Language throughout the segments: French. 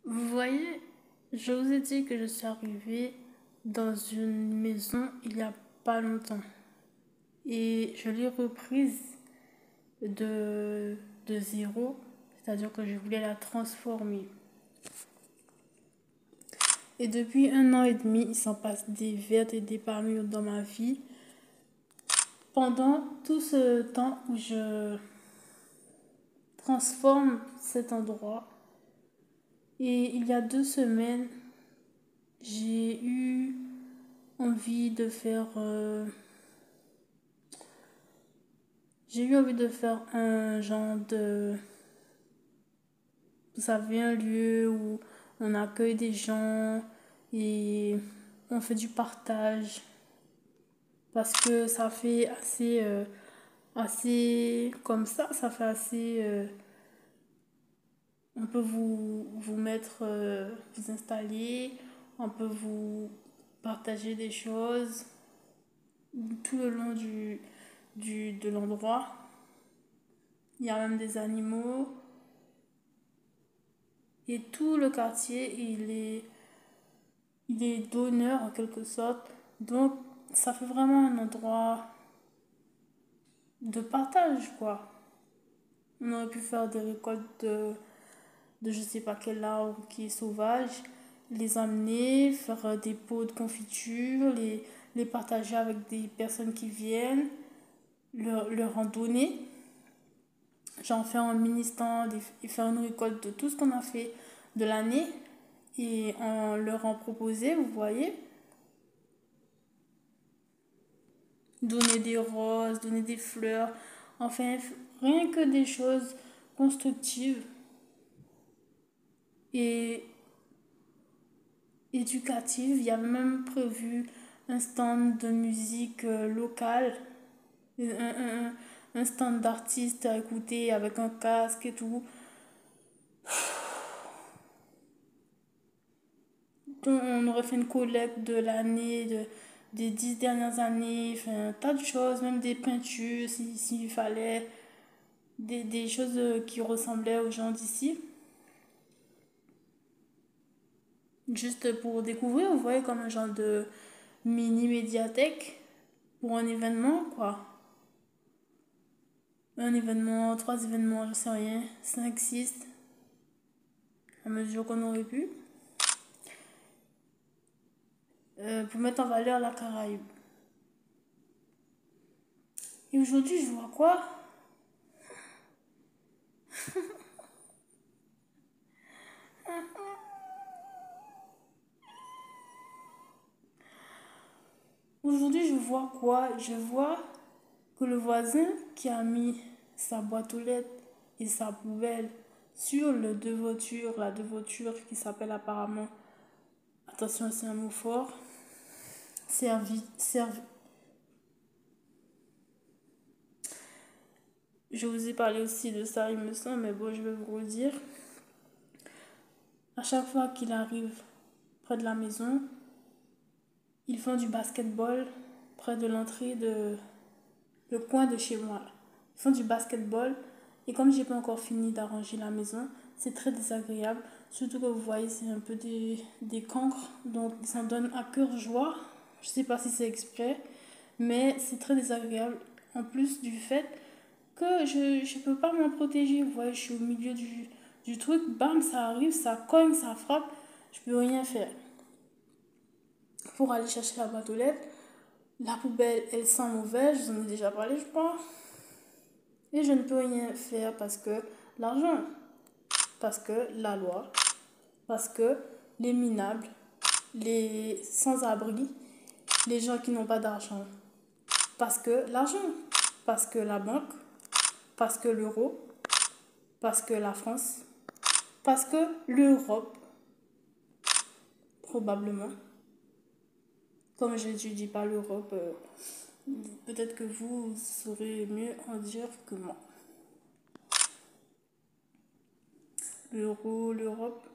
Vous voyez, je vous ai dit que je suis arrivée dans une maison il n'y a pas longtemps et je l'ai reprise de, de zéro, c'est-à-dire que je voulais la transformer. Et depuis 1 an et demi, il s'en passe des vertes et des pas mûres dans ma vie. Pendant tout ce temps où je transforme cet endroit, et il y a 2 semaines, j'ai eu envie de faire j'ai eu envie de faire un genre de, vous savez, un lieu où on accueille des gens et on fait du partage parce que ça fait assez comme ça fait assez, on peut vous mettre, vous installer, on peut vous partager des choses tout le long de l'endroit. Il y a même des animaux. Et tout le quartier, il est d'honneur en quelque sorte. Donc, ça fait vraiment un endroit de partage, quoi. On aurait pu faire des récoltes de je sais pas quel arbre qui est sauvage, les amener, faire des pots de confiture, les partager avec des personnes qui viennent, leur en donner. Genre faire un mini stand et faire une récolte de tout ce qu'on a fait de l'année et en leur en proposer, vous voyez. Donner des roses, donner des fleurs, enfin rien que des choses constructives et éducatives. Il y a même prévu un stand de musique locale, un stand d'artistes à écouter avec un casque et tout. On aurait fait une collecte de l'année, des 10 dernières années, enfin, un tas de choses, même des peintures s'il fallait, des choses qui ressemblaient aux gens d'ici. Juste pour découvrir, vous voyez, comme un genre de mini médiathèque pour un événement, quoi. Un événement, 3 événements, je sais rien, 5, 6, à mesure qu'on aurait pu, pour mettre en valeur la Caraïbe. Et aujourd'hui, je vois quoi? Aujourd'hui, je vois quoi? Je vois que le voisin qui a mis sa boîte aux lettres et sa poubelle sur le devoture, la devoture qui s'appelle apparemment, attention c'est un mot fort, servi. Je vous ai parlé aussi de ça il me semble, mais bon je vais vous redire. À chaque fois qu'il arrive près de la maison, ils font du basketball près de l'entrée de le coin de chez moi. Ils font du basketball et comme j'ai pas encore fini d'arranger la maison, c'est très désagréable. Surtout que vous voyez, c'est un peu des cancres, donc ça me donne à cœur joie. Je sais pas si c'est exprès, mais c'est très désagréable. En plus du fait que je peux pas m'en protéger. Vous voyez, je suis au milieu du truc, bam, ça arrive, ça cogne, ça frappe, je peux rien faire. Pour aller chercher la boîte aux lettres, la poubelle, elle sent mauvais, je vous en ai déjà parlé, je crois. Et je ne peux rien faire parce que l'argent, parce que la loi, parce que les minables, les sans-abri, les gens qui n'ont pas d'argent, parce que l'argent, parce que la banque, parce que l'euro, parce que la France, parce que l'Europe, probablement. Comme je n'étudie pas l'Europe, peut-être que vous saurez mieux en dire que moi. L'euro, l'Europe,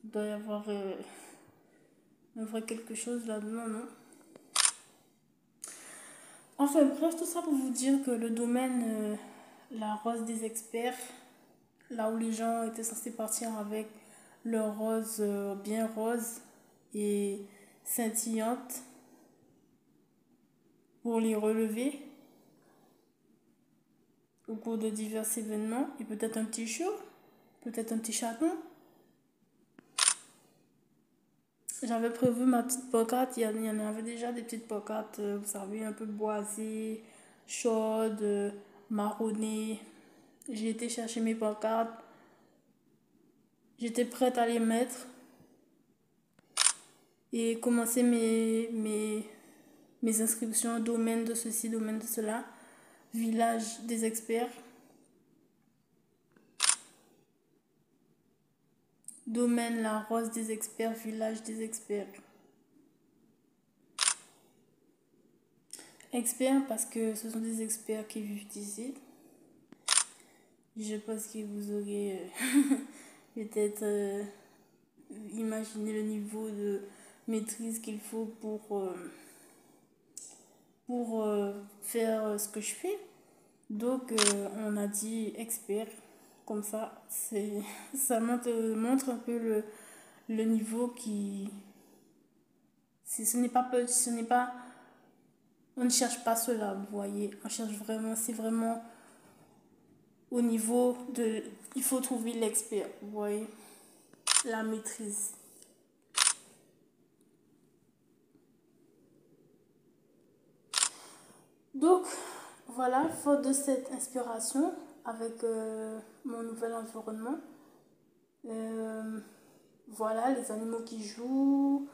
il doit y avoir un vrai quelque chose là-dedans, non? Enfin bref, tout ça pour vous dire que le domaine, la rose des experts, là où les gens étaient censés partir avec le rose bien rose et scintillante pour les relever au cours de divers événements et peut-être un petit show, peut-être un petit chaton. J'avais prévu ma petite pancarte, il y en avait déjà des petites pancartes, vous savez, un peu boisées, chaudes, marronnées. J'ai été chercher mes pancartes, j'étais prête à les mettre et commencer mes inscriptions, domaine de ceci, domaine de cela, village des experts, domaine la rose des experts, village des experts. Experts parce que ce sont des experts qui vivent ici. Je pense que vous aurez peut-être imaginé le niveau de maîtrise qu'il faut pour faire ce que je fais. Donc on a dit expert, comme ça, ça montre un peu le niveau qui... Ce n'est pas, on ne cherche pas cela, vous voyez. On cherche vraiment, c'est vraiment au niveau de... Il faut trouver l'expert, vous voyez. La maîtrise. Donc, voilà, faute de cette inspiration avec mon nouvel environnement, euh, voilà, les animaux qui jouent,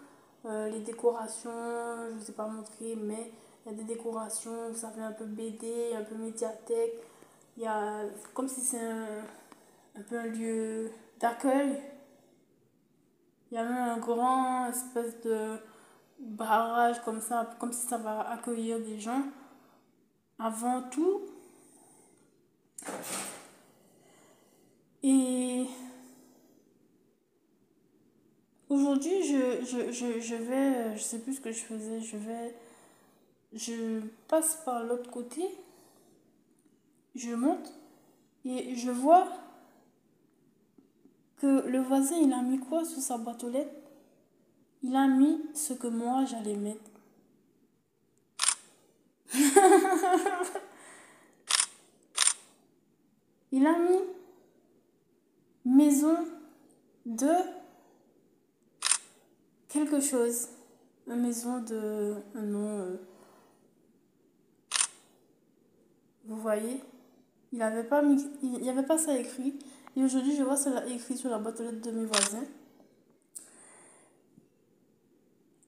les décorations, je ne vous ai pas montré, mais il y a des décorations, vous savez, un peu BD, un peu médiathèque. Il y a, comme si c'est un peu un lieu d'accueil. Il y a même un grand espèce de barrage comme ça, comme si ça va accueillir des gens. Avant tout, et aujourd'hui, je vais, je sais plus ce que je faisais, je passe par l'autre côté, je monte et je vois que le voisin, il a mis quoi sur sa boîte aux lettres? Il a mis ce que moi j'allais mettre. Il a mis maison de quelque chose. Une maison de un nom. Vous voyez? Il n'y avait pas ça écrit. Et aujourd'hui, je vois cela écrit sur la boîte aux lettres de mes voisins.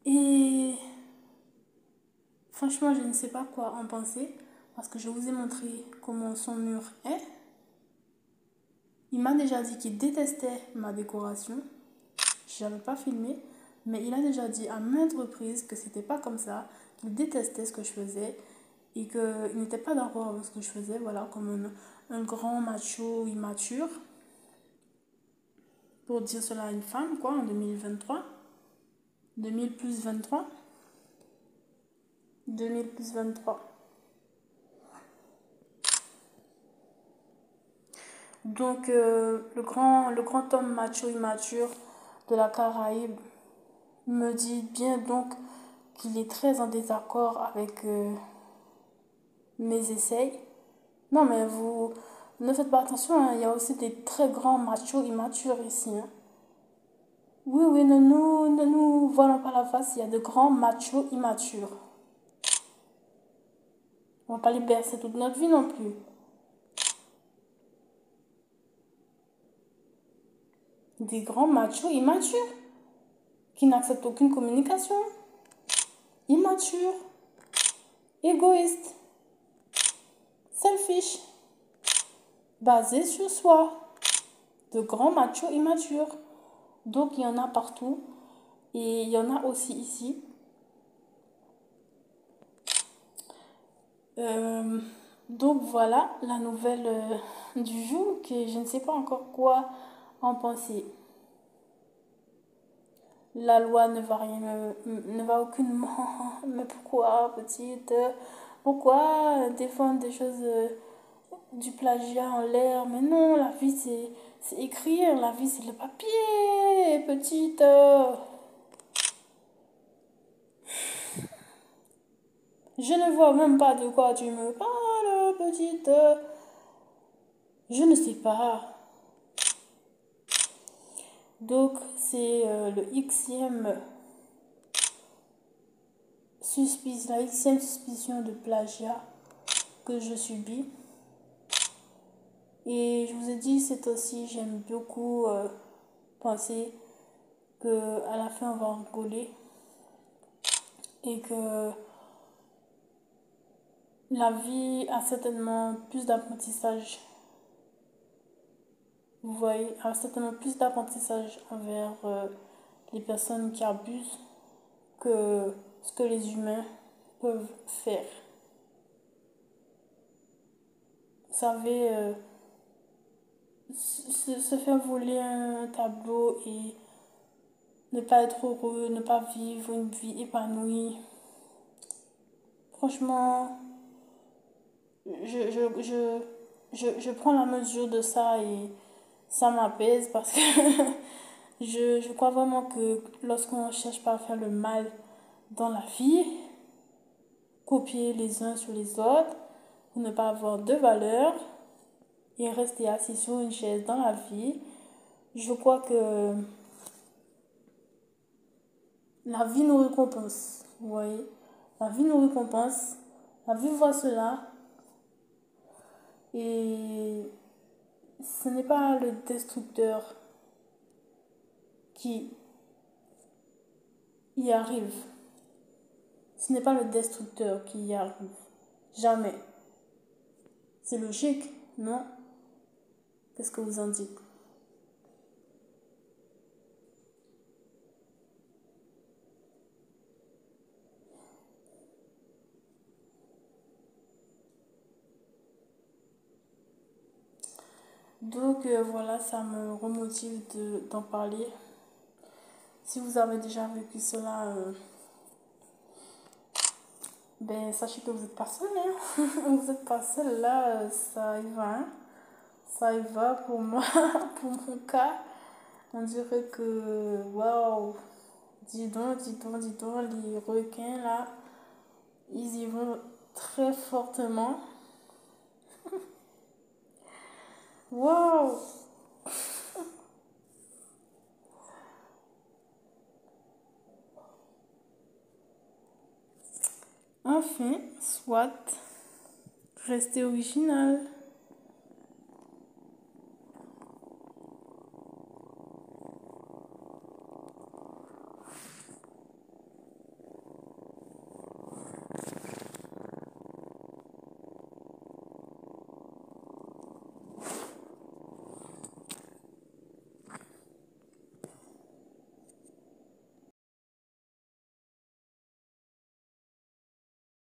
Et franchement, je ne sais pas quoi en penser. Parce que je vous ai montré comment son mur est. Il m'a déjà dit qu'il détestait ma décoration. Je n'avais pas filmé. Mais il a déjà dit à maintes reprises que c'était pas comme ça. Qu'il détestait ce que je faisais. Et qu'il n'était pas d'accord avec ce que je faisais. Voilà, comme un grand macho immature. Pour dire cela à une femme, quoi, en 2023. 2000 plus 23. 2000 plus 23. Donc, le grand homme macho immature de la Caraïbe me dit bien donc qu'il est très en désaccord avec mes essais. Non, mais vous ne faites pas attention, hein, il y a aussi des très grands machos immatures ici. Hein. Oui, oui, ne nous voilons pas la face, il y a de grands machos immatures. On va pas les bercer toute notre vie non plus. Des grands machos immatures qui n'acceptent aucune communication. Immatures, égoïstes, selfish, basés sur soi. De grands machos immatures. Donc il y en a partout. Et il y en a aussi ici. Euh, donc voilà la nouvelle du jour que je ne sais pas encore quoi en penser. La loi ne va rien, ne va aucunement. Mais pourquoi, petite? Pourquoi défendre des choses du plagiat en l'air. Mais non, la vie, c'est écrire. La vie, c'est le papier, petite. Je ne vois même pas de quoi tu me parles, petite. Je ne sais pas. Donc, c'est le la xème suspicion de plagiat que je subis. Et je vous ai dit, c'est aussi, j'aime beaucoup penser que à la fin, on va rigoler et que la vie a certainement plus d'apprentissage. Vous voyez, a certainement plus d'apprentissage envers les personnes qui abusent que ce que les humains peuvent faire. Vous savez, se faire voler un tableau et ne pas être heureux, ne pas vivre une vie épanouie. Franchement, je, je, je, je prends la mesure de ça et ça m'apaise parce que je crois vraiment que lorsqu'on ne cherche pas à faire le mal dans la vie, copier les uns sur les autres, pour ne pas avoir de valeur et rester assis sur une chaise dans la vie, je crois que la vie nous récompense. Vous voyez? La vie nous récompense. La vie voit cela. Et ce n'est pas le destructeur qui y arrive. Ce n'est pas le destructeur qui y arrive. Jamais. C'est logique, non? Qu'est-ce que vous en dites? Donc voilà, ça me remotive d'en parler. Si vous avez déjà vécu cela, ben sachez que vous n'êtes pas seul, hein. Vous n'êtes pas seul là, ça y va, hein. Ça y va pour moi, pour mon cas. On dirait que, waouh, dis donc, les requins là, ils y vont très fortement. Waouh! Enfin, soit, restez original.